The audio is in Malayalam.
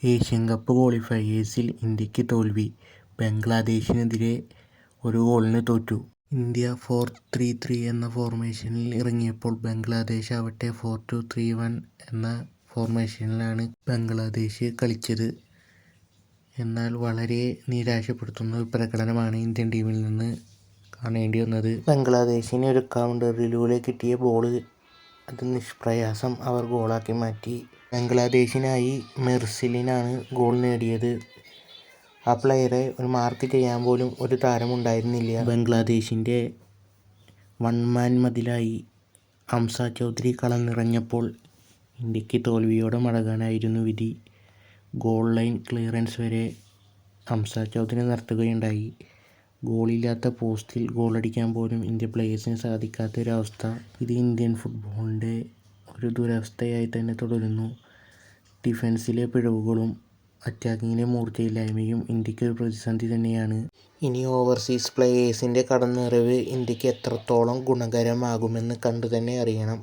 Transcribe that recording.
ഏഷ്യൻ കപ്പ് ക്വാളിഫയേഴ്സിൽ ഇന്ത്യക്ക് തോൽവി. ബംഗ്ലാദേശിനെതിരെ 1 ഗോളിന് തോറ്റു. ഇന്ത്യ 4-3-3 എന്ന ഫോർമേഷനിൽ ഇറങ്ങിയപ്പോൾ ബംഗ്ലാദേശ് ആവട്ടെ 4-2-3-1 എന്ന ഫോർമേഷനിലാണ് ബംഗ്ലാദേശ് കളിച്ചത്. എന്നാൽ വളരെ നിരാശപ്പെടുത്തുന്ന ഒരു പ്രകടനമാണ് ഇന്ത്യൻ ടീമിൽ നിന്ന് കാണേണ്ടി വന്നത്. ബംഗ്ലാദേശിന് ഒരു കൗണ്ടറിലൂടെ കിട്ടിയ ബോൾ അത് നിഷ്പ്രയാസം അവർ ഗോളാക്കി മാറ്റി. ബംഗ്ലാദേശിനായി മെർസിലിനാണ് ഗോൾ നേടിയത്. ആ പ്ലെയറെ ഒരു മാർക്ക് ചെയ്യാൻ പോലും ഒരു താരമുണ്ടായിരുന്നില്ല. ബംഗ്ലാദേശിൻ്റെ വൺമാൻ മതിലായി ഹംസ ചൗധരി കളം നിറഞ്ഞപ്പോൾ ഇന്ത്യക്ക് തോൽവിയോടെ മടങ്ങാനായിരുന്നു വിധി. ഗോൾ ലൈൻ ക്ലിയറൻസ് വരെ ഹംസ ചൗധരി നടത്തുകയുണ്ടായി. ഗോളില്ലാത്ത പോസ്റ്റിൽ ഗോളടിക്കാൻ പോലും ഇന്ത്യൻ പ്ലേയേഴ്സിന് സാധിക്കാത്തൊരവസ്ഥ. ഇത് ഇന്ത്യൻ ഫുട്ബോളിൻ്റെ ഒരു ദുരവസ്ഥയായി തന്നെ തുടരുന്നു. ഡിഫൻസിലെ പിഴവുകളും അറ്റാക്കിങ്ങിലെ മൂർച്ചയില്ലായ്മയും ഇന്ത്യക്ക് ഒരു പ്രതിസന്ധി തന്നെയാണ്. ഇനി ഓവർസീസ് പ്ലേയേഴ്സിൻ്റെ കടന്നുവരവ് ഇന്ത്യക്ക് എത്രത്തോളം ഗുണകരമാകുമെന്ന് കണ്ടു തന്നെ അറിയണം.